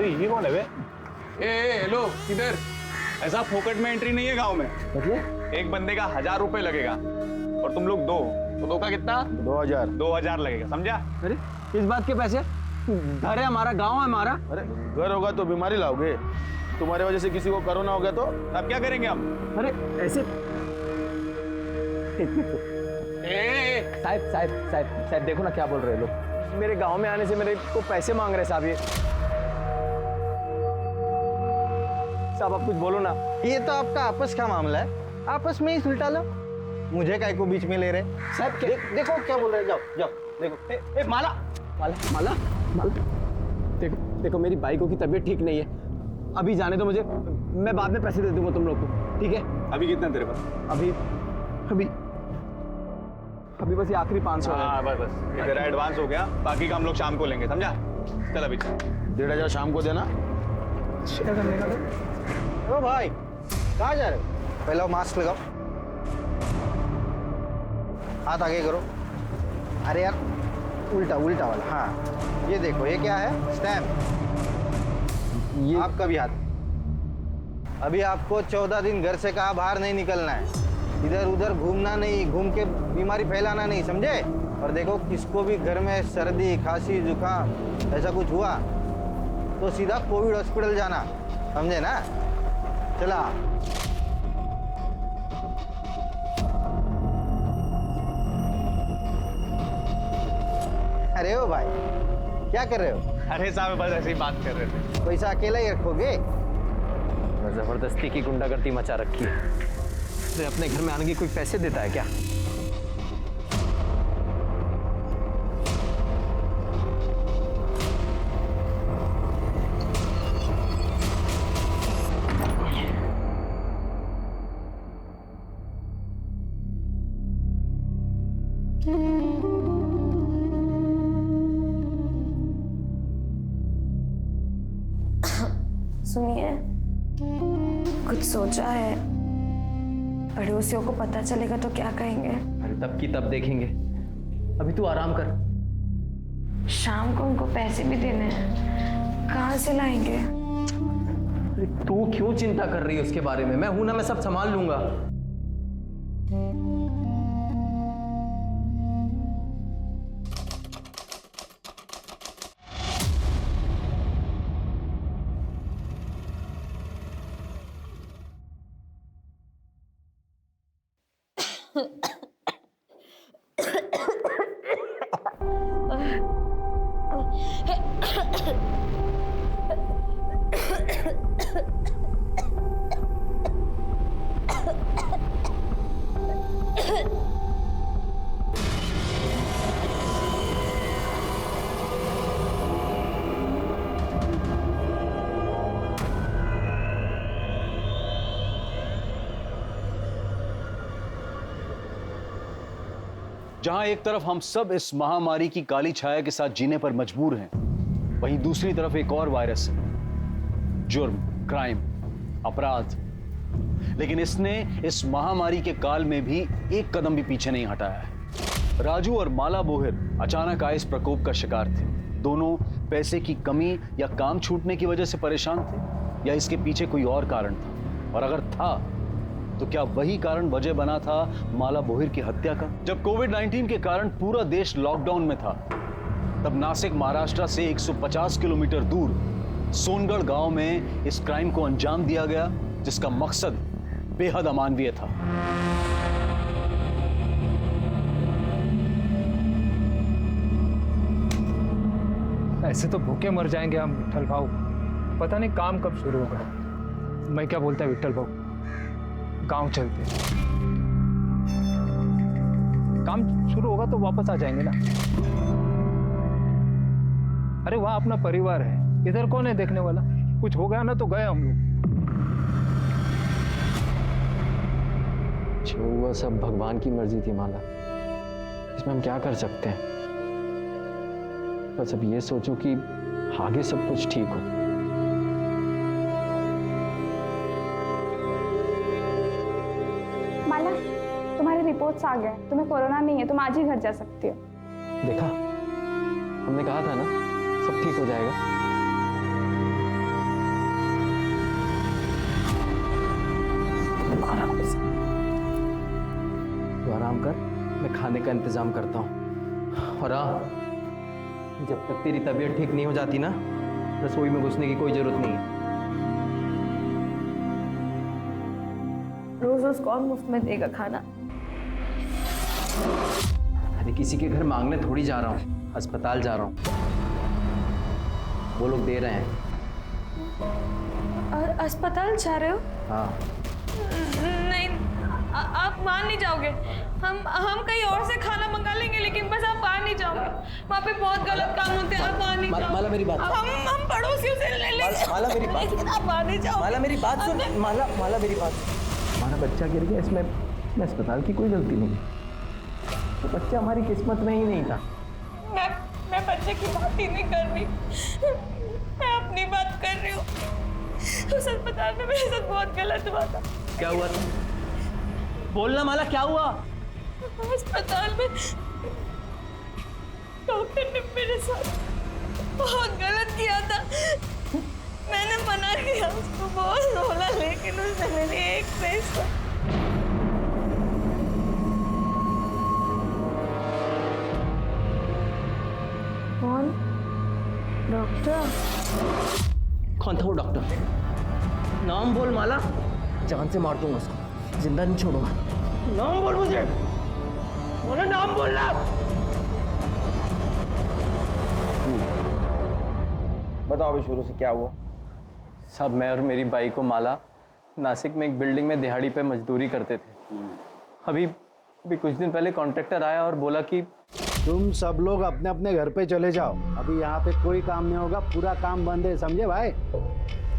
ये कौन है बे? हेलो किधर? ऐसा फोकट में एंट्री नहीं है गांव में। मतलब एक बंदे का 1000 रुपए लगेगा और तुम लोग दो, तो दो का कितना? 2000। 2000 लगेगा, समझा? अरे किस बात के पैसे? घर है हमारा, गांव है हमारा। अरे घर होगा तो बीमारी लाओगे, तुम्हारे वजह से किसी को कोरोना हो गया तो? तब क्या करेंगे हम? अरे ऐसे साहब साहब देखो ना क्या बोल रहे हैं लोग। मेरे गांव में आने से मेरे को पैसे मांग रहे साहब। ये साहब आप कुछ बोलो ना। ये तो आपका आपस का मामला है, आपस में ही सुलटा लो, मुझे काय को बीच में ले रहे। साहब देखो क्या बोल रहे हैं, जाओ जाओ देखो। माला माला माला माला देखो देखो, मेरी बाइकों की तबीयत ठीक नहीं है, अभी जाने दो मुझे, मैं बाद में पैसे दे दूंगा तुम लोग को, ठीक है? अभी कितना तेरे पास? अभी अभी अभी बस ये आखिरी 500 है। हाँ बस ये तेरा एडवांस हो गया, बाकी का हम लोग शाम को लेंगे, समझा? चल अभी 1500 शाम को देना। क्या करने का तो? ओ भाई कहाँ जा रहे हो? पहले मास्क लगाओ, हाथ आगे करो। अरे यार उल्टा उल्टा वाला, हाँ ये देखो, ये क्या है? स्टैम्प। ये आपका भी हाथ। अभी आपको 14 दिन घर से कहा बाहर नहीं निकलना है, इधर उधर घूमना नहीं, घूम के बीमारी फैलाना नहीं, समझे? और देखो किसको भी घर में सर्दी खांसी जुकाम ऐसा कुछ हुआ तो सीधा कोविड हॉस्पिटल जाना, समझे ना? चला। अरे ओ भाई क्या कर रहे हो? अरे साहब बस ऐसे ही बात कर रहे थे। पैसा अकेला ही रखोगे? जबरदस्ती की गुंडागर्दी मचा रखी है। तो अपने घर में आने की कोई पैसे देता है क्या? सुनिए, कुछ सोचा है? पड़ोसियों को पता चलेगा तो क्या कहेंगे? अरे तब की तब देखेंगे, अभी तू आराम कर। शाम को उनको पैसे भी देने हैं, कहाँ से लाएंगे? अरे तू क्यों चिंता कर रही है उसके बारे में? मैं हूं ना, मैं सब संभाल लूंगा। जहां एक तरफ हम सब इस महामारी की काली छाया के साथ जीने पर मजबूर हैं, वहीं दूसरी तरफ एक और वायरस है, जुर्म, क्राइम, अपराध। लेकिन इसने इस महामारी के काल में भी एक कदम भी पीछे नहीं हटाया है। राजू और माला बोहिर अचानक आए इस प्रकोप का शिकार थे। दोनों पैसे की कमी या काम छूटने की वजह से परेशान थे, या इसके पीछे कोई और कारण था? और अगर था तो क्या वही कारण वजह बना था माला बोहिर की हत्या का? जब कोविड-19 के कारण पूरा देश लॉकडाउन में था, तब नासिक महाराष्ट्र से 150 किलोमीटर दूर सोनगढ़ गांव में इस क्राइम को अंजाम दिया गया, जिसका मकसद बेहद अमानवीय था। ऐसे तो भूखे मर जाएंगे हम विट्ठल भाऊ, पता नहीं काम कब शुरू होगा। मैं क्या बोलता है विट्ठल भाऊ, गांव चलते हैं, काम शुरू होगा तो वापस आ जाएंगे ना। अरे वहां अपना परिवार है, इधर कौन है देखने वाला? कुछ हो गया ना तो गए हम लोग। जो हुआ सब भगवान की मर्जी थी माला, इसमें हम क्या कर सकते हैं? बस अब ये सोचो कि आगे सब कुछ ठीक हो। माला, तुम्हारे रिपोर्ट्स आ गए, तुम्हें कोरोना नहीं है, तुम आज ही घर जा सकती हो। देखा, हमने कहा था ना सब ठीक हो जाएगा। प्लीज। तो आराम कर, मैं खाने का इंतजाम करता हूँ। और हाँ, जब तक तेरी तबीयत ठीक नहीं हो जाती ना, रसोई में घुसने की कोई जरूरत नहीं है। रोज रोज कौन मुफ्त में देगा खाना? अरे किसी के घर मांगने थोड़ी जा रहा हूँ, अस्पताल जा रहा हूँ, वो लोग दे रहे हैं। और अस्पताल जा रहे हो? हाँ। नहीं, आप मान नहीं जाओगे। हम कहीं और से खाना मंगा लेंगे, लेकिन बस आप मान नहीं जाओगे। वहाँ पे बहुत गलत काम होते हैं, आप मान नहीं जाओगे। माला मेरी बात, हम पड़ोसियों से ले लेंगे। माला मेरी बात, लेकिन आप मान नहीं जाओगे। माला मेरी बात सुन, माला मेरी बात। हमारा बच्चा गिर गया, इसमें अस्पताल की कोई गलती नहीं। तो बच्चा हमारी किस्मत में ही नहीं था। मैं बच्चे की बात ही नहीं कर रही, मैं अपनी बात कर रही हूँ। उस अस्पताल में मेरे साथ बहुत गलत हुआ था। क्या हुआ था? बोलना माला, क्या हुआ? अस्पताल में डॉक्टर ने मेरे साथ बहुत गलत किया था। मैंने मना किया उसको, बहुत रोला, लेकिन उसने मेरी एक पैसा। कौन? डॉक्टर? कौन था वो डॉक्टर? नाम बोल माला, जान से मार दूंगा उसको, जिंदा नहीं छोड़ूंगा। नाम बोल मुझे, बोलो नाम बोलना। बताओ अभी शुरू से क्या हुआ? सब मैं और मेरी बाई को माला नासिक में एक बिल्डिंग में दिहाड़ी पे मजदूरी करते थे। अभी कुछ दिन पहले कॉन्ट्रैक्टर आया और बोला कि तुम सब लोग अपने अपने घर पे चले जाओ, अभी यहाँ पे कोई काम नहीं होगा, पूरा काम बंद है, समझे भाई?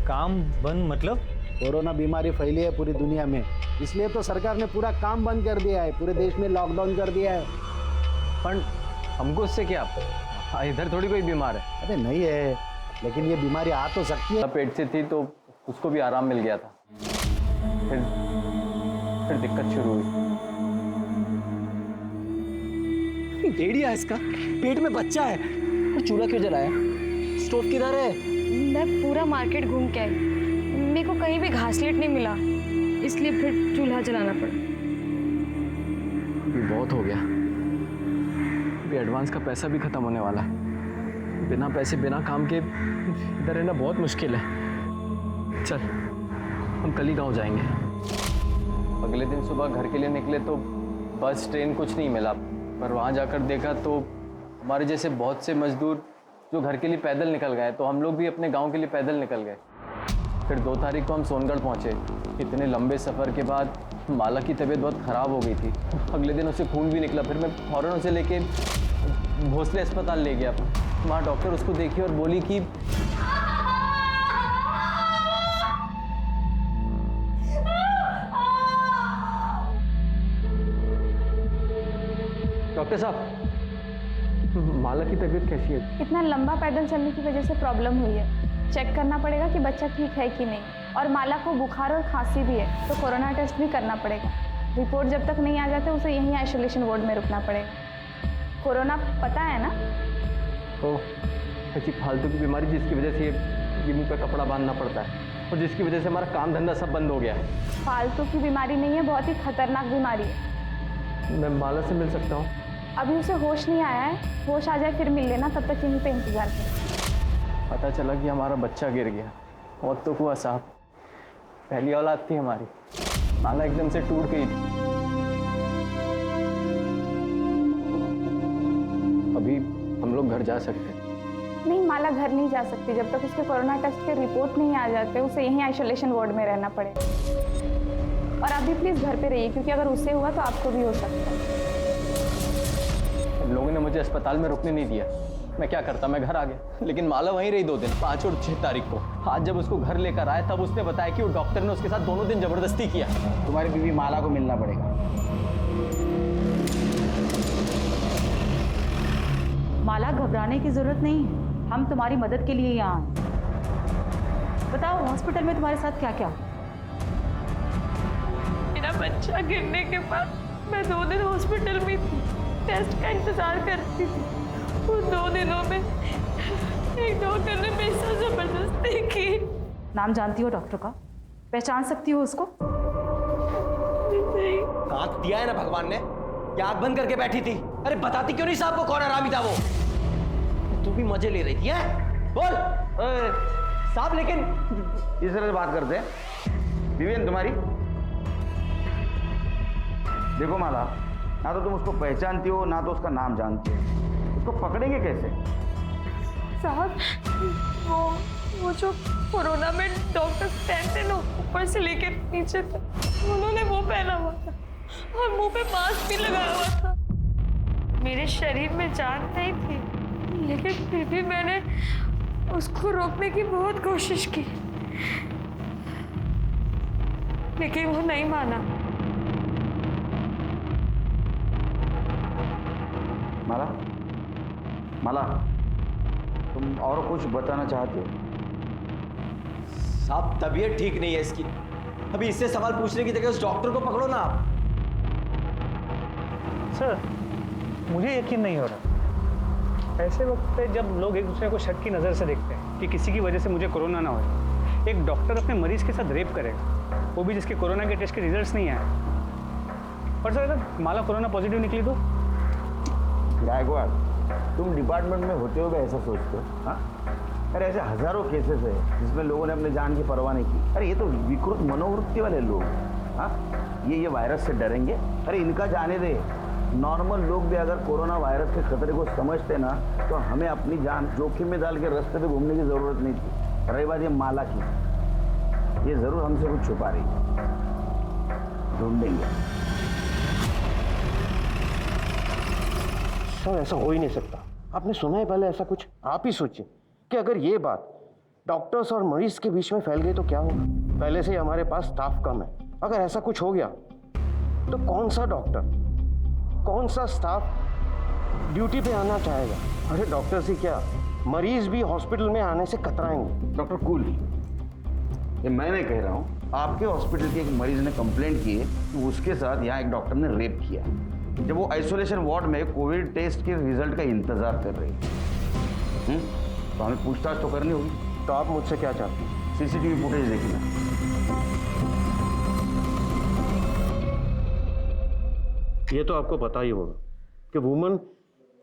काम बंद मतलब? कोरोना बीमारी फैली है पूरी दुनिया में, इसलिए तो सरकार ने पूरा काम बंद कर दिया है, पूरे देश में लॉकडाउन कर दिया है। पर हमको उससे क्या, इधर थोड़ी कोई बीमार है। अरे नहीं है, लेकिन ये बीमारी आ तो सकती है। पेट से थी तो उसको भी आराम मिल गया था, फिर दिक्कत शुरू हुई। भेड़िया इसका, पेट में बच्चा है और चूल्हा क्यों जलाया? स्टोव किधर है? मैं पूरा मार्केट घूम के आई, मेरे को कहीं भी घासलेट नहीं मिला, इसलिए फिर चूल्हा जलाना पड़ा। अभी बहुत हो गया, अभी एडवांस का पैसा भी खत्म होने वाला है। बिना पैसे बिना काम के इधर रहना बहुत मुश्किल है। चल हम कल ही गाँव जाएंगे। अगले दिन सुबह घर के लिए निकले तो बस ट्रेन कुछ नहीं मिला, पर वहाँ जाकर देखा तो हमारे जैसे बहुत से मजदूर जो घर के लिए पैदल निकल गए, तो हम लोग भी अपने गांव के लिए पैदल निकल गए। फिर 2 तारीख को हम सोनगढ़ पहुँचे। इतने लंबे सफ़र के बाद माला की तबीयत बहुत ख़राब हो गई थी। अगले दिन उसे खून भी निकला। फिर मैं फ़ौरन उसे लेके भोसले अस्पताल ले गया। वहाँ डॉक्टर उसको देखी और बोली कि डॉक्टर साहब, माला की तबीयत कैसी है? इतना लंबा पैदल चलने की वजह से प्रॉब्लम हुई है, चेक करना पड़ेगा कि बच्चा ठीक है कि नहीं। और माला को बुखार और खांसी भी है, तो कोरोना टेस्ट भी करना पड़ेगा। रिपोर्ट जब तक नहीं आ जाते उसे यहीं आइसोलेशन वार्ड में रुकना पड़ेगा। कोरोना पता है ना? ओह, ऐसी फालतू की बीमारी जिसकी वजह से ये मुंह पे कपड़ा बांधना पड़ता है और जिसकी वजह से हमारा काम धंधा सब बंद हो गया है। फालतू की बीमारी नहीं है, बहुत ही खतरनाक बीमारी है। मैं माला से मिल सकता हूँ? अभी उसे होश नहीं आया है, होश आ जाए फिर मिल लेना, तब तक यहीं पे इंतजार करें। पता चला कि हमारा बच्चा गिर गया। मौत तो हुआ साहब, पहली औलाद थी हमारी, माला एकदम से टूट गई थी। अभी हम लोग घर जा सकते हैं? नहीं, माला घर नहीं जा सकती जब तक उसके कोरोना टेस्ट के रिपोर्ट नहीं आ जाते। उसे यहीं आइसोलेशन वार्ड में रहना पड़ेगा। और आप भी प्लीज़ घर पे रहिए, क्योंकि अगर उससे हुआ तो आपको भी हो सकता है। लोगों ने मुझे अस्पताल में रुकने नहीं दिया, मैं क्या करता, मैं घर आ गया। लेकिन माला वहीं रही 2 दिन, 5 और 6 तारीख को। आज जब उसको घर लेकर आए तब उसने बताया कि वो डॉक्टर ने उसके साथ दोनों दिन जबरदस्ती किया। तुम्हारी बीवी माला को मिलना पड़ेगा। माला, घबराने की जरूरत नहीं है, हम तुम्हारी मदद के लिए यहाँ आए। बताओ हॉस्पिटल में तुम्हारे साथ क्या क्या हुआ? मेरा बच्चा गिरने के बाद मैं 2 दिन हॉस्पिटल में थी, टेस्ट का इंतजार करती थी। उन 2 दिनों में एक डॉक्टर ने मेरे साथ जबरदस्ती की। नाम जानती हो डॉक्टर का? पहचान सकती हो उसको? आंख दिया है ना भगवान ने, क्या आंख बंद करके बैठी थी? अरे बताती क्यों नहीं साहब को कौन हरामी था वो? तू भी मजे ले रही थी हैं? बोल साहब। लेकिन इस तरह से बात करते हैं विवेन तुम्हारी? देखो माला, ना तो तुम उसको पहचानती हो ना तो उसका नाम जानती हो, उसको पकड़ेंगे कैसे? साहब वो जो कोरोना में डॉक्टर स्टैन थे ना, ऊपर से लेके नीचे तक उन्होंने वो पहना हुआ था और मुंह पे मास्क भी लगाया हुआ था। मेरे शरीर में जान नहीं थी, लेकिन फिर भी मैंने उसको रोकने की बहुत कोशिश की, लेकिन वो नहीं माना। माला, माला, तुम और कुछ बताना चाहते हो? साहब तबीयत ठीक नहीं है इसकी, अभी इससे सवाल पूछने की जगह उस डॉक्टर को पकड़ो ना आप। सर मुझे यकीन नहीं हो रहा। ऐसे वक्त पे जब लोग एक दूसरे को शक की नज़र से देखते हैं कि किसी की वजह से मुझे कोरोना ना हो, एक डॉक्टर अपने मरीज के साथ रेप करेगा, वो भी जिसके कोरोना के टेस्ट के रिजल्ट्स नहीं आए। और सर अगर माला कोरोना पॉजिटिव निकली तो? गायकवाड़, तुम डिपार्टमेंट में होते हुए ऐसा सोचते हो? हाँ, अरे ऐसे हजारों केसेस है जिसमें लोगों ने अपने जान की परवाह नहीं की। अरे ये तो विकृत मनोवृत्ति वाले लोग। हाँ, ये वायरस से डरेंगे? अरे इनका जाने दे। नॉर्मल लोग भी अगर कोरोना वायरस के खतरे को समझते ना, तो हमें अपनी जान जोखिम में डाल के रास्ते पे घूमने की जरूरत नहीं थी। रही बात ये माला की, ये जरूर हमसे कुछ छुपा रही है, ढूंढेंगे। सर ऐसा हो ही नहीं सकता। आपने सुना है पहले ऐसा कुछ? आप ही सोचिए कि अगर ये बात डॉक्टर्स और मरीज के बीच में फैल गई तो क्या होगा? पहले से ही हमारे पास स्टाफ कम है, अगर ऐसा कुछ हो गया तो कौन सा डॉक्टर, कौन सा स्टाफ ड्यूटी पे आना चाहेगा? अरे डॉक्टर से क्या, मरीज भी हॉस्पिटल में आने से कतराएंगे। डॉक्टर कूल, ये मैं नहीं कह रहा हूँ, आपके हॉस्पिटल के एक मरीज ने कंप्लेंट की है कि उसके साथ यहाँ एक डॉक्टर ने रेप किया, जब वो आइसोलेशन वार्ड में कोविड टेस्ट के रिजल्ट का इंतजार कर रही है। तो हमें पूछताछ तो करनी होगी। तो आप मुझसे क्या चाहते हैं? सीसीटीवी फुटेज देखना। ये तो आपको पता ही होगा कि वुमेन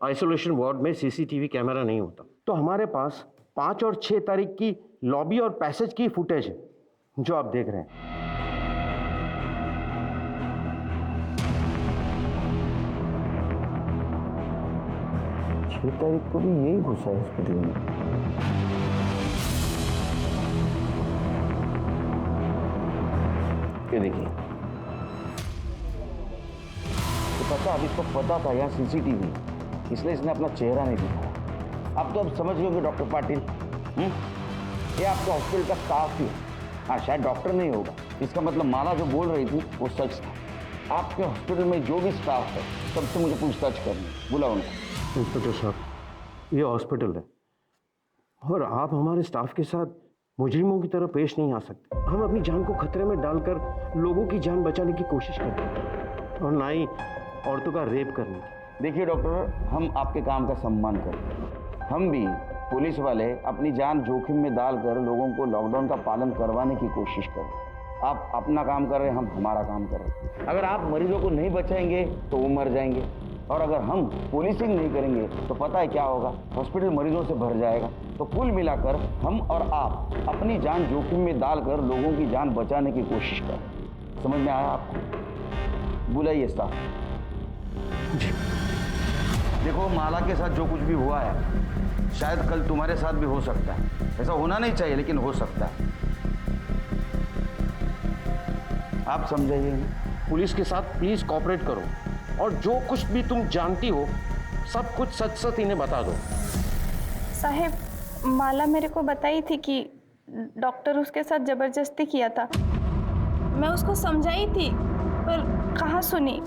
आइसोलेशन वार्ड में सीसीटीवी कैमरा नहीं होता। तो हमारे पास 5 और 6 तारीख की लॉबी और पैसेज की फुटेज है जो आप देख रहे हैं। 6 तारीख को भी यही घुसा हॉस्पिटल में। ये देखिए, तो पता, अब इसको पता था यहाँ सीसीटीवी, इसलिए इसने अपना चेहरा नहीं दिखाया। अब समझ गए डॉक्टर पाटिल, ये आपके हॉस्पिटल का स्टाफ ही है। हाँ, शायद डॉक्टर नहीं होगा, इसका मतलब माला जो बोल रही थी वो सच था। आपके हॉस्पिटल में जो भी स्टाफ है सबसे मुझे पूछताछ करनी, बुलाओ उनको। इंस्पेक्टर साहब, ये हॉस्पिटल है और आप हमारे स्टाफ के साथ मुजरिमों की तरह पेश नहीं आ सकते। हम अपनी जान को खतरे में डालकर लोगों की जान बचाने की कोशिश करते हैं और ना ही औरतों का रेप करने की। देखिए डॉक्टर, हम आपके काम का सम्मान करते हैं। हम भी पुलिस वाले अपनी जान जोखिम में डालकर लोगों को लॉकडाउन का पालन करवाने की कोशिश करें। आप अपना काम कर रहे हैं, हम हमारा काम कर रहे हैं। अगर आप मरीजों को नहीं बचाएंगे तो वो मर जाएंगे, और अगर हम पुलिसिंग नहीं करेंगे तो पता है क्या होगा, हॉस्पिटल मरीजों से भर जाएगा। तो कुल मिलाकर हम और आप अपनी जान जोखिम में डालकर लोगों की जान बचाने की कोशिश करें। समझ में आया आपको? बुलाइए स्टाफ। देखो, माला के साथ जो कुछ भी हुआ है शायद कल तुम्हारे साथ भी हो सकता है। ऐसा होना नहीं चाहिए लेकिन हो सकता है। आप समझाइए ना। पुलिस के साथ प्लीज कोऑपरेट करो और जो कुछ भी तुम जानती हो सब कुछ सच सच इन्हें बता दो। साहब, माला मेरे को बताई थी कि डॉक्टर उसके साथ ज़बरदस्ती किया था। मैं उसको समझाई थी पर कहाँ सुनी।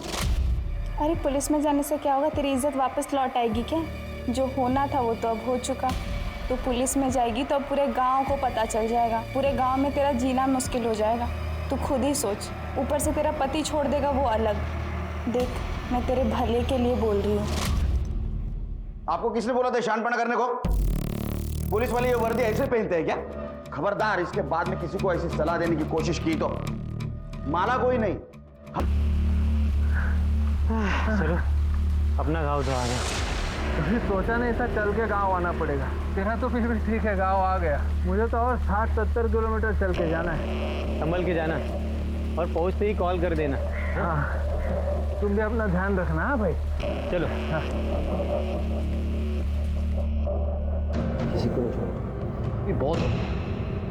अरे पुलिस में जाने से क्या होगा, तेरी इज्जत वापस लौट आएगी क्या? जो होना था वो तो अब हो चुका। तो पुलिस में जाएगी तो अब पूरे गांव को पता चल जाएगा, पूरे गांव में तेरा जीना मुश्किल हो जाएगा। तू खुद ही सोच, ऊपर से तेरा पति छोड़ देगा वो अलग। देख, मैं तेरे भले के लिए बोल रही हूँ। आपको किसने बोला था शानपना करने को? पुलिस वाले ये वर्दी ऐसे पहनते हैं क्या? खबरदार, इसके बाद में किसी को ऐसी सलाह देने की कोशिश की तो माला कोई नहीं, चलो अपना गाँव तो आ गया। तुझे सोचा नहीं था चल के गांव आना पड़ेगा। तेरा तो फिर भी ठीक है, गांव आ गया। मुझे तो और 60-70 किलोमीटर चल के जाना है। संभल के जाना और पहुँचते ही कॉल कर देना। हाँ, तुम भी अपना ध्यान रखना। हाँ भाई, चलो। हाँ। किसी को नहीं छोड़ो, ये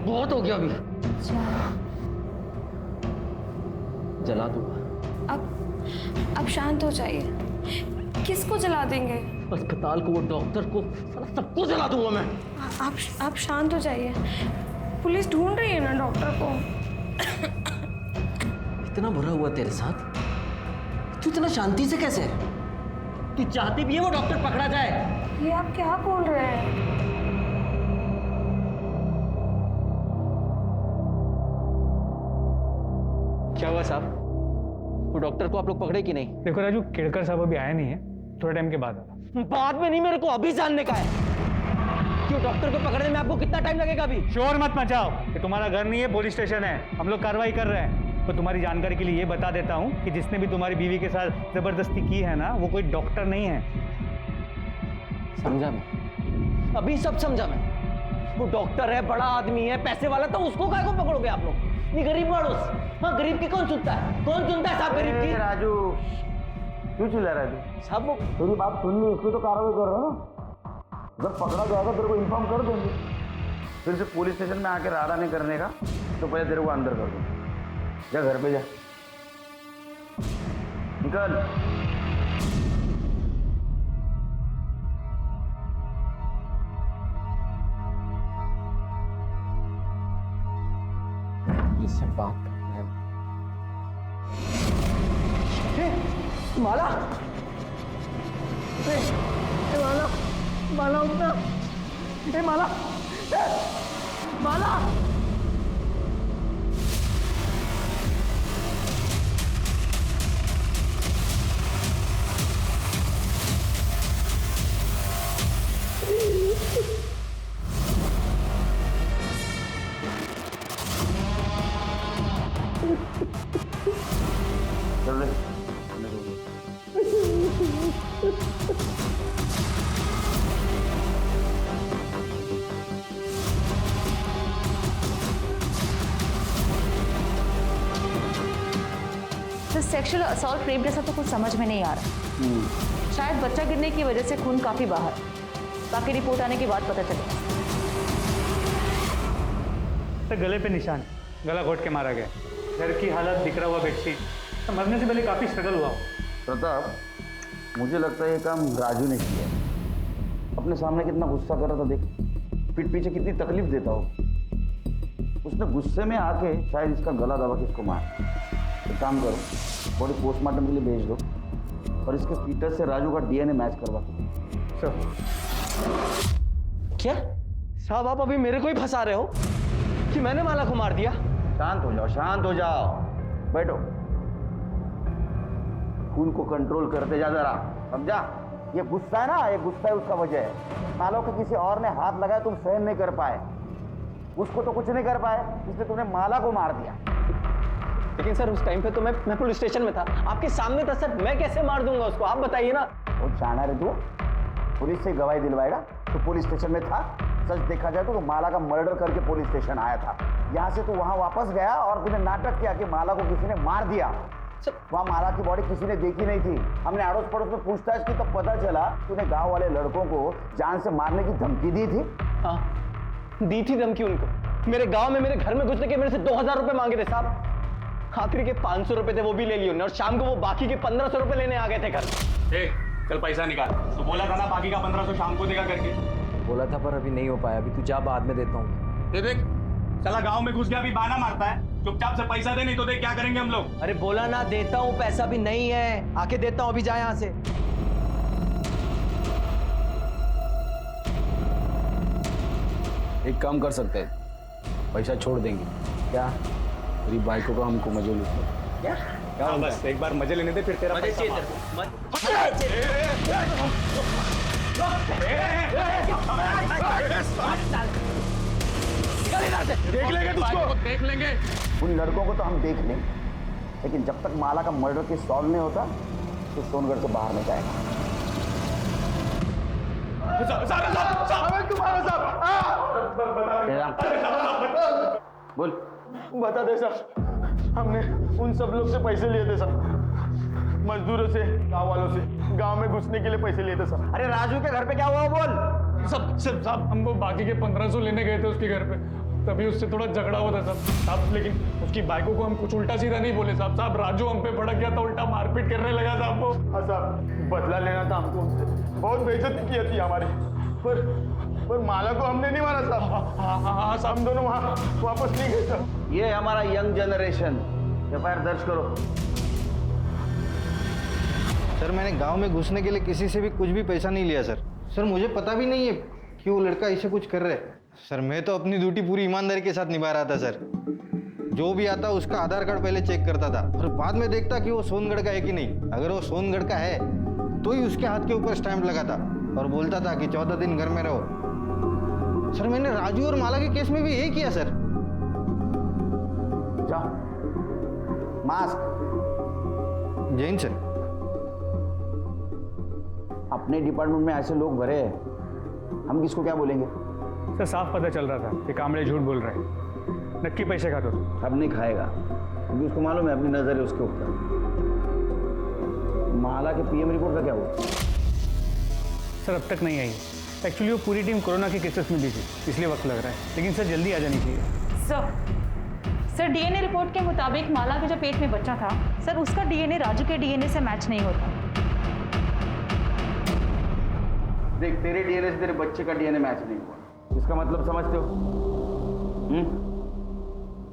बहुत हो गया अभी। जला दूंगा। अब शांत हो जाइए। किसको जला देंगे? अस्पताल को, वो डॉक्टर को, सबको जला दूंगा मैं। आप शांत हो जाइए। पुलिस ढूंढ रही है ना डॉक्टर को। इतना बुरा हुआ तेरे साथ, तू इतना शांति से कैसे है? तू चाहती भी है वो डॉक्टर पकड़ा जाए? ये आप क्या बोल रहे हैं? क्या हुआ साहब? वो डॉक्टर को आप लोग पकड़े कि नहीं? देखो राजू, केड़कर साहब अभी आया नहीं है, थोड़े टाइम के बाद आएगा। बाद में नहीं, मेरे को अभी जानने का है कि वो डॉक्टर को पकड़ने में आपको कितना टाइम लगेगा अभी। शोर मत मचाओ, ये तुम्हारा घर नहीं है, पुलिस स्टेशन है। हम लोग कार्रवाई कर रहे हैं। तो तुम्हारी जानकारी के लिए ये बता देता हूँ कि जिसने भी तुम्हारी बीवी के साथ जबरदस्ती की है ना, वो कोई डॉक्टर नहीं है। समझा मैं, अभी सब समझा मैं। वो डॉक्टर है, बड़ा आदमी है, पैसे वाला, तो उसको काय को पकड़ोगे आप लोग? ये गरीब मानुस। हाँ, गरीब की कौन सुनता है? कौन सुनता है साहब गरीब की? राजू क्यों चिल्ला रहा है तू? साहब वो तेरी बात सुन ली, इसलिए तो कार्रवाई कर रहा है ना। जब पकड़ा जाएगा तेरे को इन्फॉर्म कर देंगे। फिर से पुलिस स्टेशन में आके राडा नहीं करने का, तो पहले तेरे को अंदर कर दूँ। जा घर पे जा, निकल। इससे बात करना है। माला, माला, माला उठना, माला, माला। चल ले। तो सेक्सुअल असॉल्ट रेप जैसा तो कुछ समझ में नहीं आ रहा। शायद बच्चा गिरने की वजह से खून काफी बाहर, बाकी रिपोर्ट आने के बाद पता चलेगा। तो गले पे निशान, गला घोट के मारा गया। घर की हालत, बिखरा हुआ बेडशीट, तो मरने से पहले काफी स्ट्रगल हुआ। प्रताप, मुझे लगता है ये काम राजू ने किया। अपने सामने कितना गुस्सा कर रहा था देख, पीठ पीछे कितनी तकलीफ देता हो। उसने गुस्से में आके शायद इसका गला दबा के इसको मार। एक काम करो, बॉडी पोस्टमार्टम के लिए भेज दो और इसके फीटस से राजू का डीएनए मैच करवा दो। क्या साहब, आप अभी मेरे को ही फंसा रहे हो कि मैंने माला को मार दिया? शांत हो जाओ, शांत हो जाओ, बैठो। खून को कंट्रोल करते जा जरा, समझा? ये गुस्सा है ना, ये गुस्सा है उसका वजह है। मालो कि किसी और ने हाथ लगाया, तुम सहन नहीं कर पाए, उसको तो कुछ नहीं कर पाए, इसलिए तुमने माला को मार दिया। लेकिन सर उस टाइम पे तो मैं पुलिस स्टेशन में था, आपके सामने था सर। मैं कैसे मार दूंगा उसको, आप बताइए ना। वो जाना रे तू, पुलिस से गवाही दिलवाएगा? तो पुलिस स्टेशन में था। सच देखा जाए तो माला का मर्डर करके पुलिस स्टेशन आया था। यहाँ से तू वहाँ वापस गया और तूने नाटक किया कि माला को किसी ने मार दिया। वहाँ माला की बॉडी किसी ने देखी नहीं थी। हमने अड़ोस पड़ोस में पूछताछ की, तब पता चला तूने गांव वाले लड़कों को जान से मारने की धमकी दी थी। हाँ, दी थी धमकी उनको। मेरे गांव में, मेरे घर में घुसने के मेरे से 2000 रुपए मांगे थे साहब। आखिरी के 500 रुपए थे, वो भी ले लिए उन्होंने, और शाम को वो बाकी के 1500 रुपए लेने आ गए थे घर। चल पैसा निकाल। तो बोला था ना बाकी का 1500 शाम को देगा करके। बोला था पर अभी नहीं हो पाया। अभी तू जा, बाद में देता हूँ। दे देख, चला गांव में घुस गया, अभी बहाना मारता है। चुपचाप से पैसा दे, नहीं तो देख क्या करेंगे हम लोग। अरे बोला ना देता हूँ, पैसा भी नहीं है, आके देता हूँ। अभी जा यहाँ से। एक काम कर सकते हैं, पैसा छोड़ देंगे। क्या? तेरी बाइकों का हमको मजे लेते। क्या? हाँ, बस एक बार मजे लेने दे, फिर तेरा मजे चाहिए देख लेंगे तुझको, देख लेंगे। उन लड़कों को तो हम देख लें, लेकिन जब तक माला का मर्डर केस सॉल्व नहीं होता, तो सोनगढ़ से बाहर नहीं जाएगा। बोल। बता दे साहब, हमने उन सब लोग से पैसे लिए थे साहब, मजदूरों से, गांव वालों से, गांव में घुसने के लिए पैसे लिए थे साहब। अरे राजू के घर पे क्या हुआ बोल। साहब हम वो बाकी के 1500 लेने गए थे उसके घर पे, तभी उससे थोड़ा झगड़ा हुआ था साहब, लेकिन उसकी बाइकों को हम कुछ उल्टा सीधा नहीं बोले साहब, राजू हम पे भड़क गया था, उल्टा मारपीट करने लगा साहब वो। हाँ साहब, बदला लेना था हमको उनसे, बहुत बेइज्जती की थी हमारी, पर माला को हमने नहीं मारा साहब। हाँ साहब, हम दोनों वहाँ वापस नहीं गए साहब। ये हमारा यंग जनरेशन। एफआईआर दर्ज करो। सर मैंने गांव में घुसने के लिए किसी से भी कुछ भी पैसा नहीं लिया सर मुझे पता भी नहीं है कि वो लड़का इसे कुछ कर रहा है। सर मैं तो अपनी ड्यूटी पूरी ईमानदारी के साथ निभा रहा था सर। जो भी आता उसका आधार कार्ड पहले चेक करता था और बाद में देखता कि वो सोनगढ़ का है कि नहीं। अगर वो सोनगढ़ का है तो ही उसके हाथ के ऊपर स्टैंप लगाता और बोलता था कि 14 दिन घर में रहो। सर मैंने राजू और माला के केस में भी यही किया सर। जाओ। मास्क। जैन सर। अपने डिपार्टमेंट में ऐसे लोग भरे हैं, हम किसको क्या बोलेंगे। सर साफ पता चल रहा था कि कामड़े झूठ बोल रहे हैं, नक्की पैसे खाता तो। अब नहीं खाएगा क्योंकि उसको मालूम है अपनी नजर है उसके ऊपर। माला के पीएम रिपोर्ट का क्या हुआ। सर अब तक नहीं आई। एक्चुअली वो पूरी टीम कोरोना के केसेस में बिजी, इसलिए वक्त लग रहा है, लेकिन सर जल्दी आ जानी चाहिए। सर डीएनए रिपोर्ट के मुताबिक माला के जो पेट में बच्चा था सर, उसका डीएनए राजू के डीएनए से मैच नहीं होता। देख, तेरे डीएनए से तेरे बच्चे का डीएनए मैच नहीं हुआ, इसका मतलब समझते हो।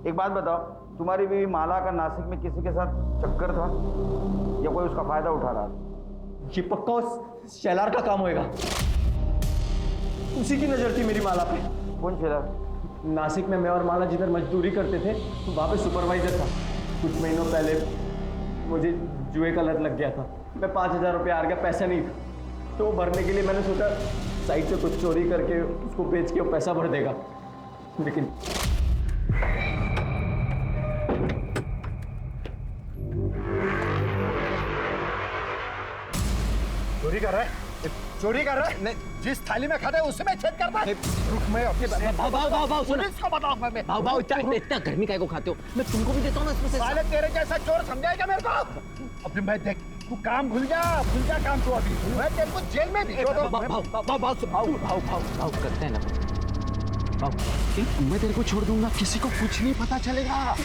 एक बात बताओ, तुम्हारी बीवी माला का नासिक में किसी के साथ चक्कर था या कोई उसका फायदा उठा रहा था। ये पक्का उस शेलार का काम होएगा, उसी की नजर थी मेरी माला पे। कौन शेलार। नासिक में मैं और माला जिधर मजदूरी करते थे वहाँ पे सुपरवाइजर था। कुछ महीनों पहले मुझे जुए का लत लग गया था, मैं 5000 रुपये हार गया, पैसा नहीं था, तो वो भरने के लिए मैंने सोचा साइड से कुछ चोरी करके उसको बेच के वो पैसा भर देगा, लेकिन चोरी कर रहा है, चोरी कर रहा है। नहीं, जिस थाली में खाता है उससे मैं छेद करता है। रुक, मैं अपने भाव इसको बताऊंगा मैं। भाव इतना गर्मी काय को खाते हो, मैं तुमको भी देता हूँ ना इसमें से। साले तेरे जैसा चोर समझाएगा मेरे को। अभी मैं देख, तू काम भूल जा काम तू अभी। मैं तेरे को जेल में भाव करते हैं ना भाव। मैं तेरे को छोड़ दूंगा, किसी को कुछ नहीं पता चलेगा।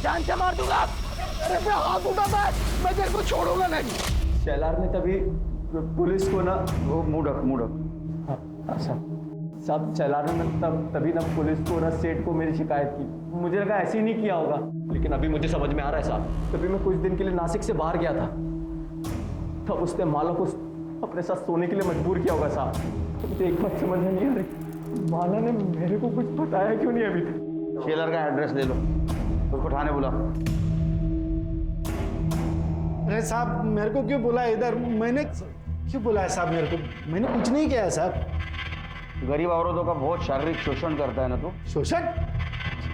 जान से मार दूंगा। अरे मैं हाथ उठा, मैं तेरे को छोड़ूंगा नहीं। शेलार ने तभी पुलिस को ना वो मुड़क साहब शेलार ने तभी ना पुलिस को ना सेठ को मेरी शिकायत की। मुझे लगा ऐसे ही नहीं किया होगा, लेकिन अभी मुझे समझ में आ रहा है साहब। तभी मैं कुछ दिन के लिए नासिक से बाहर गया था, तब उसने माला को अपने साथ सोने के लिए मजबूर किया होगा साहब। एक बात समझ में नहीं आ रही, माला ने मेरे को कुछ बताया क्यों नहीं अभी तक। शेलर का एड्रेस ले लो, उसको थाने बुलाओ। अरे साहब मेरे को क्यों बुलाया इधर, मैंने क्यों बुलाया साहब मेरे को, मैंने कुछ नहीं किया साहब। गरीब औरतों का बहुत शारीरिक शोषण करता है ना तू। शोषण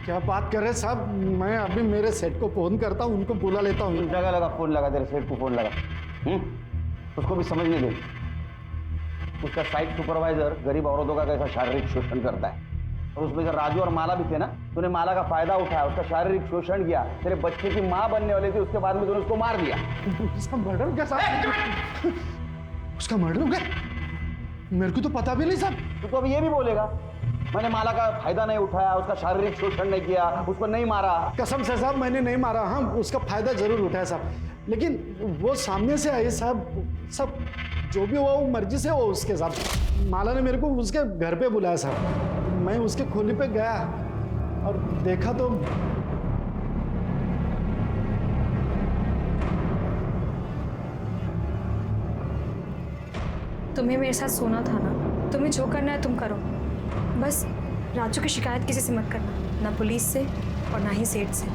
क्या बात कर रहे साहब, मैं अभी मेरे सेट को फोन करता हूँ, उनको बुला लेता हूँ। जगह लगा फोन लगा, तेरे सेठ को फोन लगा। उसको भी समझने दे, उसका साइट सुपरवाइजर गरीब औरतों का कैसा शारीरिक शोषण करता है। और उसमें जब राजू और माला भी थे ना, तूने माला का फायदा उठाया, उसका शारीरिक शोषण किया, तेरे बच्चे की माँ बनने वाली थी, उसके बाद में तूने उसको मार दिया। उसका मर्डर क्या साहब, उसका मर्डर हो गया, मेरे को तो पता भी नहीं साहब। तो अभी ये भी बोलेगा मैंने माला का फायदा नहीं उठाया, उसका शारीरिक शोषण नहीं किया, उसको नहीं मारा। कसम से साहब मैंने नहीं मारा, हाँ उसका फायदा जरूर उठाया साहब, लेकिन वो सामने से आई साहब, सब जो भी हुआ वो मर्जी से हो उसके साहब। माला ने मेरे को उसके घर पे बुलाया साहब, मैं उसके खोली पे गया और देखा तो तुम्हें मेरे साथ सोना था ना, तुम्हें जो करना है तुम करो, बस राजू की शिकायत किसी से मत करना, ना पुलिस से और ना ही सेठ से।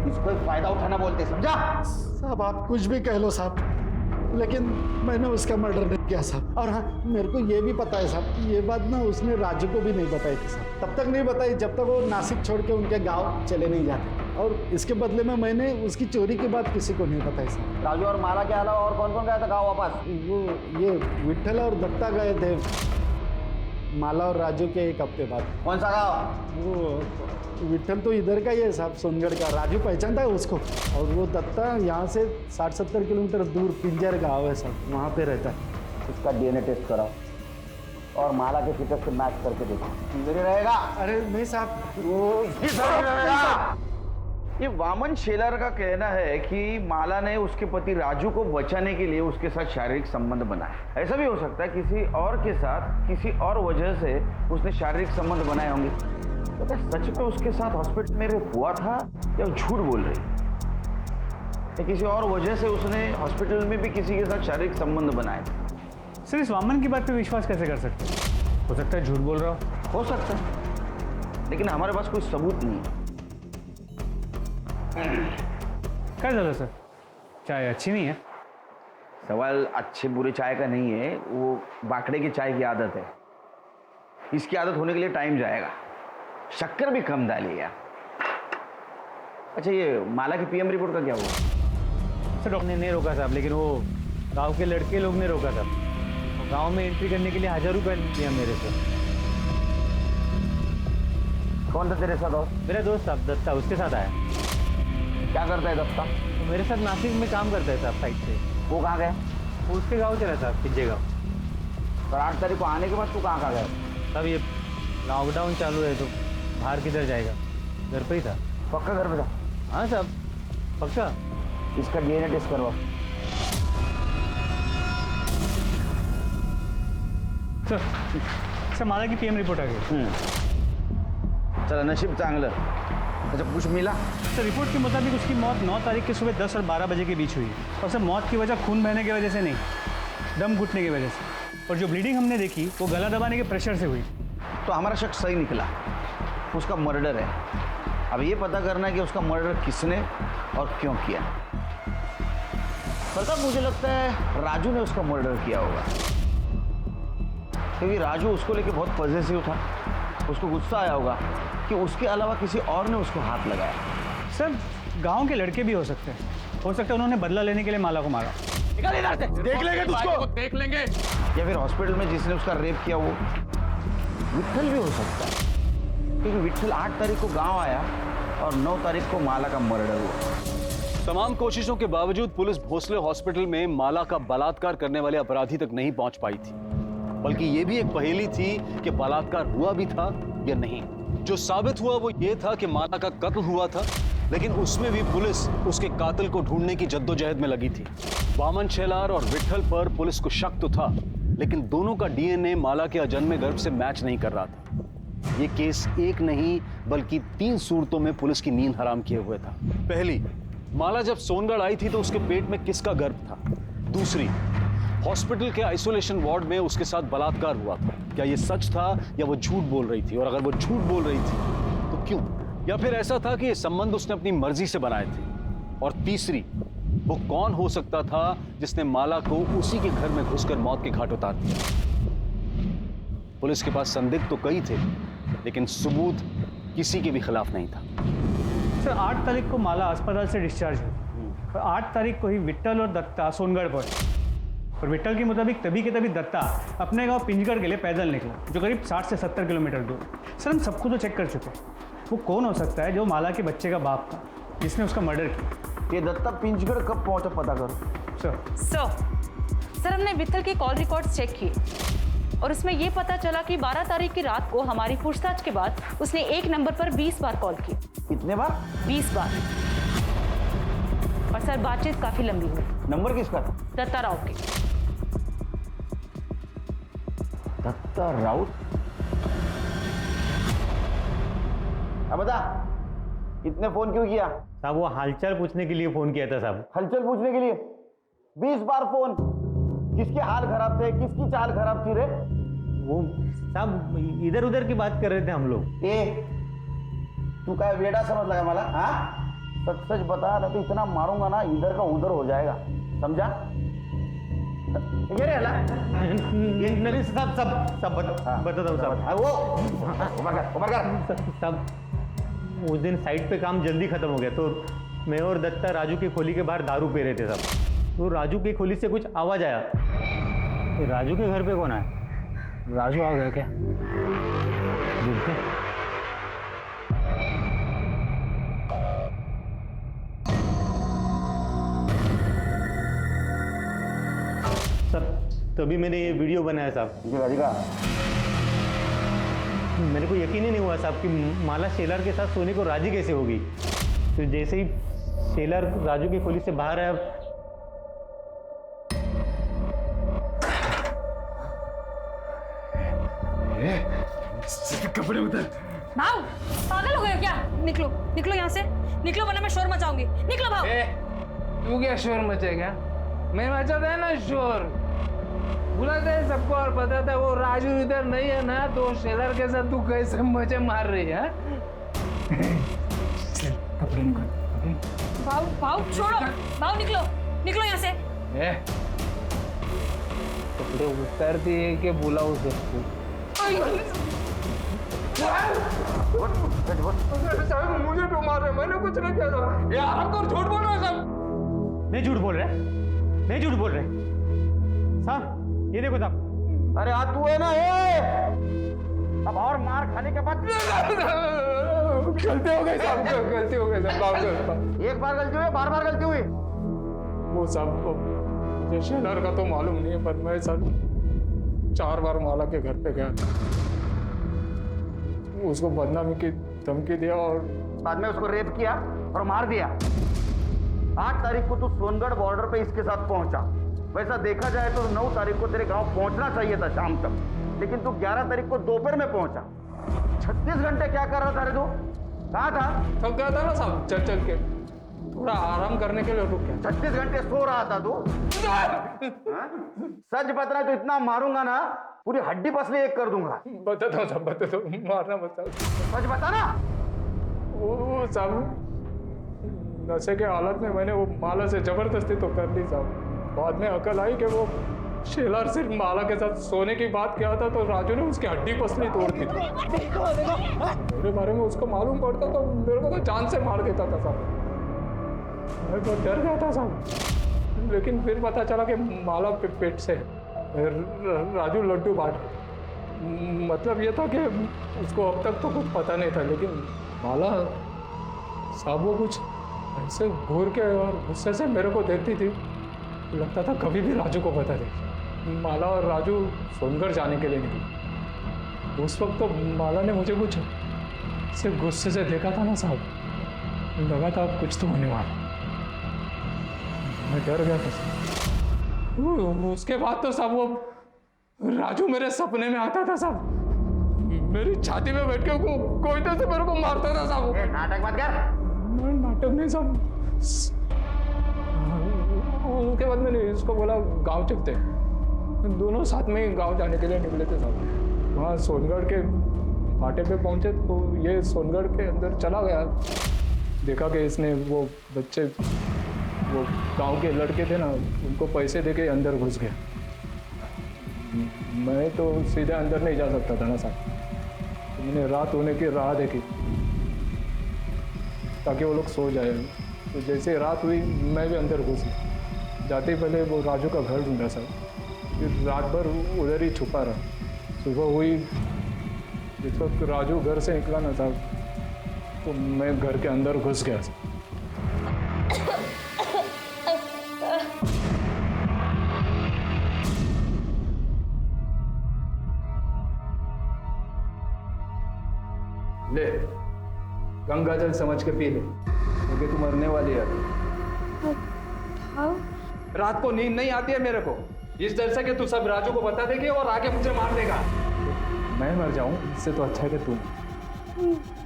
इसको फायदा उठाना समझा? साहब आप कुछ भी कह लो साहब, लेकिन मैंने उसका मर्डर नहीं किया साहब। और हाँ, मेरे को ये भी पता है साहब, ये बात ना उसने राजू को भी नहीं बताई थी साहब। तब तक नहीं बताई जब तक वो नासिक छोड़ के उनके गांव चले नहीं जाते। और इसके बदले में मैंने उसकी चोरी की बात किसी को नहीं बताई साहब। राजू और माला के अलावा और कौन कौन गया था गाँव वापस? ये विट्ठल और दत्ता गए थे माला और राजू के एक हफ्ते बाद। कौन सा गाँव? वो विट्ठल तो इधर का ही है साहब, सोनगढ़ का। राजू पहचानता है उसको। और वो दत्ता यहाँ से 60-70 किलोमीटर दूर पिंजर गाँव है साहब, वहाँ पे रहता है। उसका डीएनए टेस्ट कराओ और माला के फिटनेस से मैच करके देखो, इधर ही रहेगा। अरे नहीं साहब, वो इधर ही रहेगा। ये वामन शेलार का कहना है कि माला ने उसके पति राजू को बचाने के लिए उसके साथ शारीरिक संबंध बनाए। ऐसा भी हो सकता है किसी और के साथ किसी और वजह से उसने शारीरिक संबंध बनाए होंगे। तो क्या सच में उसके साथ हॉस्पिटल में हुआ था या झूठ बोल रही? या किसी और वजह से उसने हॉस्पिटल में भी किसी के साथ शारीरिक संबंध बनाए? सर इस वामन की बात पे विश्वास कैसे कर सकते हैं? हो सकता है झूठ बोल रहा हो सकता है, लेकिन हमारे पास कोई सबूत नहीं है। क्या ज़्यादा सर, चाय अच्छी नहीं है? सवाल अच्छे बुरे चाय का नहीं है, वो बाकड़े की चाय की आदत है। इसकी आदत होने के लिए टाइम जाएगा। शक्कर भी कम डालिएगा। अच्छा, ये माला की पीएम रिपोर्ट का क्या हुआ? सर डॉक्टर ने नहीं रोका साहब, लेकिन वो गांव के लड़के लोग ने रोका साहब। गांव में एंट्री करने के लिए 1000 रुपये दिया मेरे से। कौन था तेरे साथ दोस्त? मेरा दोस्त साहब दत्ता, उसके साथ आया। क्या करता है दत्ता? तो मेरे साथ नासिक में काम करता है साहब साइड से। वो कहाँ गया? वो उसके गाँव चला साहब, पिंजे गाँव। पर 8 तारीख को आने के बाद तू कहाँ गया? साहब ये लॉकडाउन चालू है तो बाहर किधर जाएगा, घर पे ही था। पक्का घर पे था? हाँ साहब पक्का। इसका डीएनए टेस्ट करवाओ। सर माला की पीएम रिपोर्ट आ गई। चला, नशीब चांगलं। अच्छा, कुछ मिला? सर रिपोर्ट के मुताबिक उसकी मौत 9 तारीख के सुबह 10 और 12 बजे के बीच हुई है। और सर मौत की वजह खून बहने की वजह से नहीं, दम घुटने की वजह से। और जो ब्लीडिंग हमने देखी वो गला दबाने के प्रेशर से हुई। तो हमारा शक सही निकला, उसका मर्डर है। अब ये पता करना है कि उसका मर्डर किसने और क्यों किया। प्रताप, मुझे लगता है राजू ने उसका मर्डर किया होगा, क्योंकि राजू उसको लेके बहुत पॉजिटिव था। उसको गुस्सा आया होगा कि उसके अलावा किसी और ने उसको हाथ लगाया। सर गांव के लड़के भी हो सकते हैं, हो सकता है उन्होंने बदला लेने के लिए माला को मारा। निकल इधर से, देख लेंगे तुझको, देख लेंगे। या फिर हॉस्पिटल में जिसने उसका रेप किया वो विट्ठल भी हो सकता है, क्योंकि विट्ठल 8 तारीख को गांव आया और 9 तारीख को माला का मर्डर हुआ। तमाम कोशिशों के बावजूद पुलिस भोसले हॉस्पिटल में माला का बलात्कार करने वाले अपराधी तक नहीं पहुंच पाई थी, बल्कि यह भी एक पहेली थी कि बलात्कार हुआ भी था या नहीं। जो साबित हुआ वो ये था कि माला का कत्ल हुआ था, लेकिन उसमें भी पुलिस उसके कातिल को ढूंढने की जद्दोजहद में लगी थी। वामन शेलार और विट्ठल पर पुलिस को शक तो था, लेकिन दोनों का डीएनए माला के अजन्मे गर्भ से मैच नहीं कर रहा था। ये केस एक नहीं बल्कि 3 सूरतों में पुलिस की नींद हराम किए हुए था। पहली, माला जब सोनगढ़ आई थी तो उसके पेट में किसका गर्भ था? दूसरी, हॉस्पिटल के आइसोलेशन वार्ड में उसके साथ बलात्कार हुआ था, क्या ये सच था या वो झूठ बोल रही थी? और अगर वो झूठ बोल रही थी तो क्यों? या फिर ऐसा था कि ये संबंध उसने अपनी मर्जी से बनाए थे? और तीसरी, वो कौन हो सकता था जिसने माला को उसी के घर में घुसकर मौत के घाट उतार दिया? पुलिस के पास संदिग्ध तो कई थे, लेकिन सबूत किसी के भी खिलाफ नहीं था। सर 8 तारीख को माला अस्पताल से डिस्चार्ज हुई और 8 तारीख को ही विट्ठल और दत्ता सोनगढ़ पहुंचे। और विट्ठल के मुताबिक तभी के तभी दत्ता अपने गांव पिंजगढ़ के लिए पैदल निकला, जो करीब 60 से 70 किलोमीटर दूर। सर हम सबको तो चेक कर चुके हैं, वो कौन हो सकता है जो माला के बच्चे का बाप था जिसने उसका मर्डर किया? ये दत्ता पिंजगढ़ कब पहुंचा पता करो। सर हमने विट्ठल के कॉल रिकॉर्ड्स चेक किए और उसमें यह पता चला कि 12 तारीख की रात को हमारी पूछताछ के बाद उसने एक नंबर पर 20 बार कॉल की। कितने बार? 20 बार। और सर बातचीत काफी लंबी हुई। नंबर किसका था? दत्ता राउत के। दत्ता राउत? अब बता, इतने फोन क्यों किया? साहब वो हालचाल पूछने के लिए फोन किया था साहब। हलचल पूछने के लिए 20 बार फोन? किसके हाल खराब थे, किसकी चाल खराब थी रे? वो साहब इधर उधर की बात कर रहे थे हम लोग। ए, तू काय वेडा समजला का मला? हाँ, सच सच बता, ना तो इतना मारूंगा ना इधर का उधर हो जाएगा, समझा? ये रे हला नहीं सब बताता हूँ साहब। वो उमर कर साहब, उस दिन साइट पे काम जल्दी खत्म हो गया तो मैं और दत्ता राजू की खोली के बाहर दारू पी रहे थे साहब। तो राजू की खोली से कुछ आवाज आया। राजू के घर पे कौन आया? राजू आ गया क्या? देखते। साहब तभी मैंने ये वीडियो बनाया साहब। मेरे को यकीन ही नहीं हुआ साहब कि माला शेलर के साथ सोने को राजी कैसे होगी। तो जैसे ही शेलर राजू की खोली से बाहर आया, कपड़े उतर। भाव पागल हो गए हो क्या? निकलो निकलो यहाँ से, निकलो वरना मैं शोर मचाऊंगी। निकलो भाव। तू क्या शोर मचेगा? मैं मचाता है ना शोर, बुलाते हैं सबको और बताता है वो राजू इधर नहीं है ना, तो शेलर के साथ तू कैसे मजे मार रही है? भाव भाव छोड़ो, भाव निकलो निकलो यहाँ से। कपड़े उतारती है कि बुलाओ सबको? साहब मुझे क्यों मार रहे? मैंने कुछ नहीं किया था। ये आराम कर, झूठ बोल रहे हो साहब। नहीं झूठ बोल रहे, नहीं झूठ बोल रहे साहब। ये देखो साहब। अरे आज तू है ना, अब और मार खाने के बाद गलती हो गई साहब, गलती हो गई साहब। एक बार गलती हुई, बार बार गलती हुई। वो साहब मुझे शेलर का तो मालूम नहीं है, पर मैं सर 4 बार माला के घर पे गया, उसको बदनामी की धमकी दिया और बाद में उसको रेप किया और मार दिया। 8 तारीख को तू सोनगढ़ बॉर्डर पे इसके साथ पहुंचा। वैसा देखा जाए तो 9 तारीख को तेरे गांव पहुंचना चाहिए था शाम तक, लेकिन तू 11 तारीख को दोपहर में पहुंचा। 36 घंटे क्या कर रहा था रे तू? कहाँ था? थक गया था ना साहब, चल चल के थोड़ा आराम करने के लिए रुक गया। 36 घंटे सो रहा था तू? सच बता रहा तो इतना मारूंगा ना, पूरी हड्डी पसली एक कर दूंगा। बताता हूँ साहब, बताता हूँ, मारना मत साहब। सच बता ना। वो साहब नशे के हालत में मैंने वो माला से जबरदस्ती तो कर ली साहब। बाद में अकल आई कि वो शेलर सिर्फ माला के साथ सोने की बात किया था, तो राजू ने उसकी हड्डी पसली तोड़ दी थी। मेरे बारे में उसको मालूम पड़ता तो मेरे को तो जान से मार देता था साहब। मैं बहुत डर गया था साहब, लेकिन फिर पता चला कि माला पेट से राजू लड्डू बांट। मतलब ये था कि उसको अब तक तो कुछ पता नहीं था, लेकिन माला साहब वो कुछ ऐसे घूर के और गुस्से से मेरे को देखती थी, लगता था कभी भी राजू को बता दे। माला और राजू सोनगढ़ जाने के लिए निकले। उस वक्त तो माला ने मुझे कुछ से गुस्से से देखा था ना साहब, लगा था अब कुछ तो होने वाला। मैं डर गया था। उसके बाद तो साहब वो राजू मेरे सपने में आता था साहब, मेरी छाती में बैठ के कोई तरह से मेरे को मारता था साहब। नाटक मत कर। नाटक नहीं साहब। उसके बाद मैंने इसको बोला गांव चलते हैं। दोनों साथ में ही गांव जाने के लिए निकले थे साहब। वहाँ सोनगढ़ के फाटे पे पहुंचे तो ये सोनगढ़ के अंदर चला गया। देखा कि इसने वो बच्चे, वो गांव के लड़के थे ना, उनको पैसे देके अंदर घुस गया। मैं तो सीधे अंदर नहीं जा सकता था ना साहब, तो मैंने रात होने की राह देखी ताकि वो लोग सो जाए। तो जैसे रात हुई मैं भी अंदर घुस गया। जाते ही पहले वो राजू का घर ढूंढा साहब, फिर रात भर उधर ही छुपा रहा। सुबह हुई, जिस वक्त राजू घर से निकला ना साहब, तो मैं घर के अंदर घुस गया। ले गंगा जल समझ के पी ले, क्योंकि तू मरने वाली है। रात को नींद नहीं आती है मेरे को, इस डर से कि तू सब राजू को बता देगी और आगे मुझे मार देगा। मैं मर जाऊं इससे तो अच्छा है कि तू।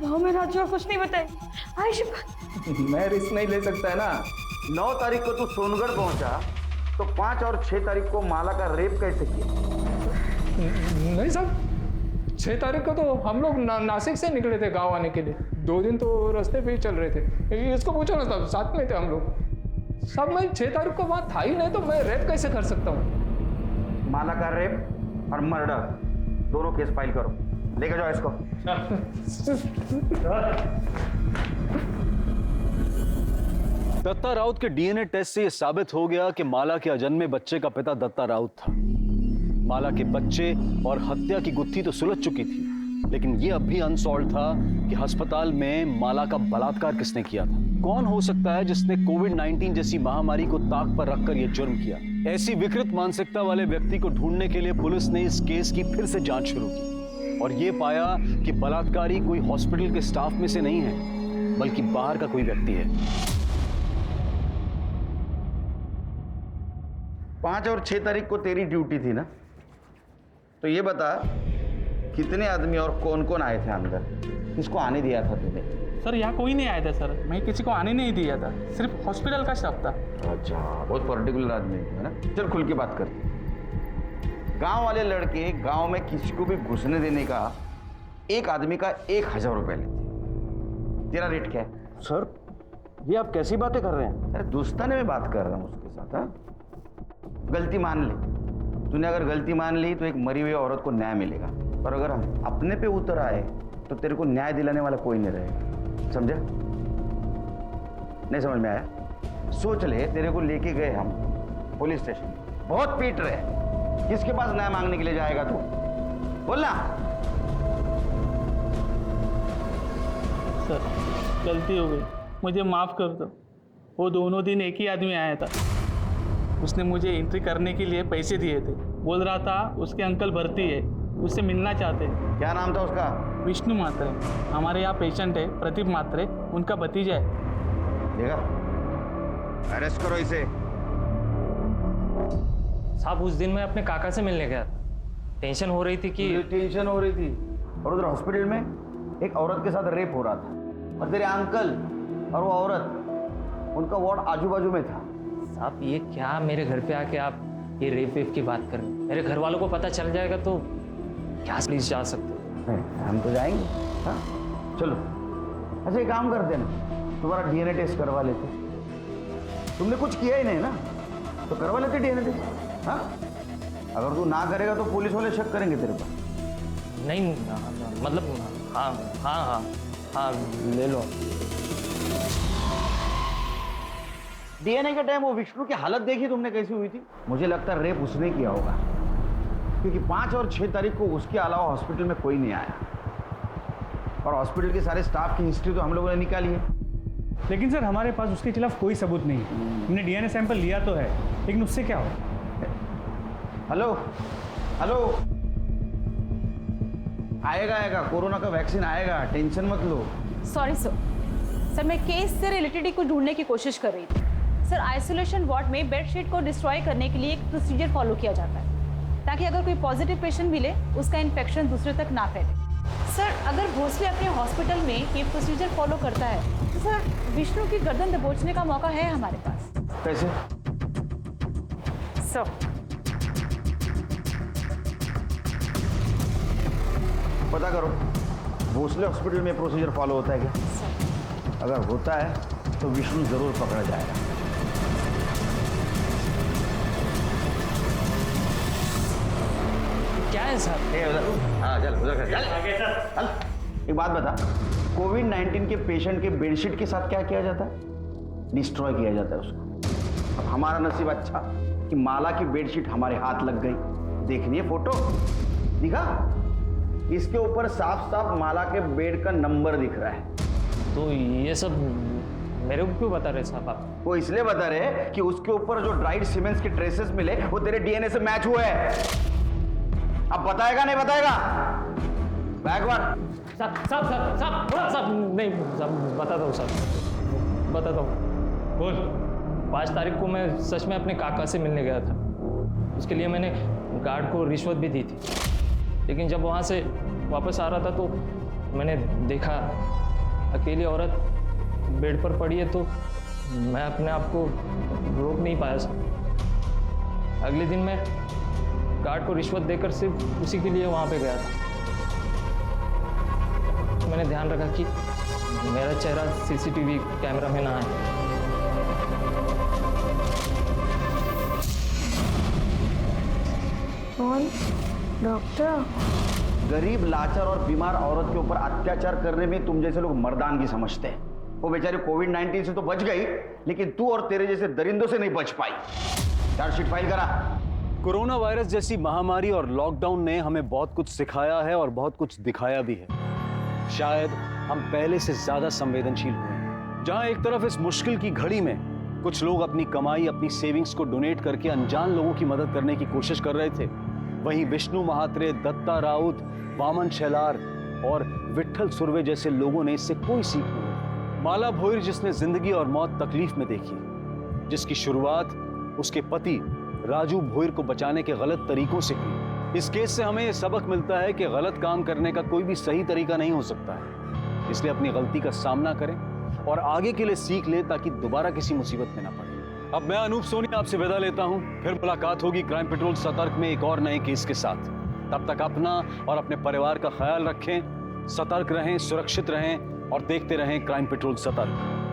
भाव में राजू को कुछ नहीं बताए। मैं रिस्क नहीं ले सकता है ना। 9 तारीख को तू सोनगढ़ पहुंचा, तो 5 और 6 तारीख को माला का रेप कैसे किया? नहीं साहब, 6 तारीख को तो हम लोग नासिक से निकले थे गांव आने के लिए। 2 दिन तो रास्ते पे ही चल रहे थे। इसको पूछो ना साहब, साथ में थे हम लोग। साहब मैं 6 तारीख को वहाँ था ही नहीं तो मैं रेप कैसे कर सकता हूँ? माला का रेप और मर्डर दोनों केस फाइल करो, लेकर जाओ इसको। दत्ता राउत के डीएनए टेस्ट से यह साबित हो गया कि माला के अजन्मे बच्चे का पिता दत्ता राउत था। माला के बच्चे और हत्या की गुत्थी तो सुलझ चुकी थी, लेकिन यह अब भी अनसॉल्व था कि अस्पताल में माला का बलात्कार किसने किया था। कौन हो सकता है जिसने कोविड-19 जैसी महामारी को ताक पर रखकर यह जुर्म किया? ऐसी विकृत मानसिकता वाले व्यक्ति को ढूंढने के लिए पुलिस ने इस केस की फिर से जांच शुरू की और यह पाया कि बलात्कारी कोई हॉस्पिटल के स्टाफ में से नहीं है, बल्कि बाहर का कोई व्यक्ति है। 5 और 6 तारीख को तेरी ड्यूटी थी ना, तो ये बता कितने आदमी और कौन कौन आए थे अंदर? किसको आने दिया था तूने? सर यहाँ कोई नहीं आया था सर, मैं किसी को आने नहीं दिया था, सिर्फ हॉस्पिटल का स्टाफ था। अच्छा, बहुत पर्टिकुलर आदमी है ना। चल खुल के बात करते। गांव वाले लड़के गांव में किसी को भी घुसने देने का एक आदमी का 1000 रुपये लेते। तेरा रेट क्या है? सर ये आप कैसी बातें कर रहे हैं? अरे दोस्ताने में बात कर रहा हूँ उसके साथ। हाँ, गलती मान ले। तूने अगर गलती मान ली तो एक मरी हुई औरत को न्याय मिलेगा, और अगर हम अपने पे उतर आए तो तेरे को न्याय दिलाने वाला कोई नहीं रहेगा। समझा? नहीं समझ में आया? सोच ले, तेरे को लेके गए हम पुलिस स्टेशन, बहुत पीट रहे, किसके पास न्याय मांगने के लिए जाएगा तू? बोलना। सर गलती हो गई, मुझे माफ़ कर दो। वो दोनों दिन एक ही आदमी आया था, उसने मुझे एंट्री करने के लिए पैसे दिए थे। बोल रहा था उसके अंकल भर्ती है, उससे मिलना चाहते हैं। क्या नाम था उसका? विष्णु मात्रे। हमारे यहाँ पेशेंट है प्रदीप मात्रे, उनका भतीजा है। देखा, अरेस्ट करो इसे। साहब उस दिन मैं अपने काका से मिलने गया था, टेंशन हो रही थी कि टेंशन हो रही थी, और उधर हॉस्पिटल में एक औरत के साथ रेप हो रहा था, और तेरे अंकल और वो औरत, उनका वार्ड आजू बाजू में था। साहब ये क्या मेरे घर पे आके आप ये रेप वेप की बात कर रहे हैं? मेरे घर वालों को पता चल जाएगा तो क्या प्लीज जा सकते? हम तो जाएंगे। हाँ चलो। अच्छा एक काम करते ना, तुम्हारा डीएनए टेस्ट करवा लेते। तुमने कुछ किया ही नहीं ना, तो करवा लेते डीएनए टेस्ट। हाँ, अगर तू ना करेगा तो पुलिस वाले शक करेंगे तेरे पर। नहीं मतलब हाँ हाँ हाँ हाँ ले लो। डीएनए के टाइम वो विष्णु की हालत देखी तुमने कैसी हुई थी? मुझे लगता है रेप उसने किया होगा, क्योंकि 5 और 6 तारीख को उसके अलावा हॉस्पिटल में कोई नहीं आया, और हॉस्पिटल के सारे स्टाफ की हिस्ट्री तो हम लोगों ने निकाली है। लेकिन सर हमारे पास उसके खिलाफ कोई सबूत नहीं है। हमने डीएनए सैंपल लिया तो है, लेकिन उससे क्या हो? हेलो हेलो, आएगा कोरोना का वैक्सीन आएगा, टेंशन मत लो। सॉरी सर, मैं केस से रिलेटेड ही कुछ ढूंढने की कोशिश कर रही थी। सर आइसोलेशन वार्ड में बेडशीट को डिस्ट्रॉय करने के लिए एक प्रोसीजर फॉलो किया जाता है, ताकि अगर कोई पॉजिटिव पेशेंट मिले उसका इन्फेक्शन दूसरे तक ना फैले। सर अगर भोसले अपने हॉस्पिटल में ये प्रोसीजर फॉलो करता है तो सर विष्णु की गर्दन दबोचने का मौका है हमारे पास। कैसे? सर पता करो भोसले हॉस्पिटल में प्रोसीजर फॉलो होता है क्या? अगर होता है तो विष्णु जरूर पकड़ा जाएगा। क्या है सर? हाँ चल उधर चल। एक बात बता, कोविड-19 के पेशेंट के बेडशीट के साथ क्या किया जाता है? डिस्ट्रॉय किया जाता है उसको। अब हमारा नसीब अच्छा कि माला की बेडशीट हमारे हाथ लग गई। देखनी है फोटो? दिखा, इसके ऊपर साफ साफ माला के बेड का नंबर दिख रहा है। तो ये सब मेरे को क्यों बता रहे साहब आप? वो इसलिए बता रहे कि उसके ऊपर जो ड्राइड सीमेंट्स के ट्रेसेस मिले वो तेरे डीएनए से मैच हुए हैं। अब बताएगा नहीं बताएगा? बैकवर्ड। साहब नहीं साहब बताता हूँ साहब, बताता हूँ। बोल। 5 तारीख को मैं सच में अपने काका से मिलने गया था। उसके लिए मैंने गार्ड को रिश्वत भी दी थी, लेकिन जब वहाँ से वापस आ रहा था तो मैंने देखा अकेली औरत बेड पर पड़ी है, तो मैं अपने आप को रोक नहीं पाया सर। अगले दिन मैं गार्ड को रिश्वत देकर सिर्फ उसी के लिए वहाँ पे गया था। तो मैंने ध्यान रखा कि मेरा चेहरा सीसीटीवी कैमरा में ना आए। कौन? डॉक्टर? गरीब, लाचार और बीमार औरत के ऊपर अत्याचार करने में तुम जैसे लोग मर्दानगी समझते हैं। वो बेचारी कोविड-19 से तो बच गई, लेकिन तू और तेरे जैसे दरिंदों से नहीं बच पाई। चार्जशीट फाइल करा। कोरोना वायरस जैसी महामारी और लॉकडाउन ने हमें बहुत कुछ सिखाया है और बहुत कुछ दिखाया भी है। शायद हम पहले से ज्यादा संवेदनशील हुए हैं। जहां एक तरफ इस मुश्किल की घड़ी में कुछ लोग अपनी कमाई, अपनी सेविंग्स को डोनेट करके अनजान लोगों की मदद करने की कोशिश कर रहे थे, वहीं विष्णु महात्रे, दत्ता राउत, वामन शेलार और विट्ठल सुर्वे जैसे लोगों ने इससे कोई सीख नहीं ली। माला भोईर, जिसने जिंदगी और मौत तकलीफ में देखी, जिसकी शुरुआत उसके पति राजू भोईर को बचाने के गलत तरीकों से हुई, इस केस से हमें यह सबक मिलता है कि गलत काम करने का कोई भी सही तरीका नहीं हो सकता है। इसलिए अपनी गलती का सामना करें और आगे के लिए सीख लें ताकि दोबारा किसी मुसीबत में ना पड़े। अब मैं अनूप सोनी आपसे विदा लेता हूं। फिर मुलाकात होगी क्राइम पेट्रोल सतर्क में एक और नए केस के साथ। तब तक अपना और अपने परिवार का ख्याल रखें, सतर्क रहें, सुरक्षित रहें और देखते रहें क्राइम पेट्रोल सतर्क।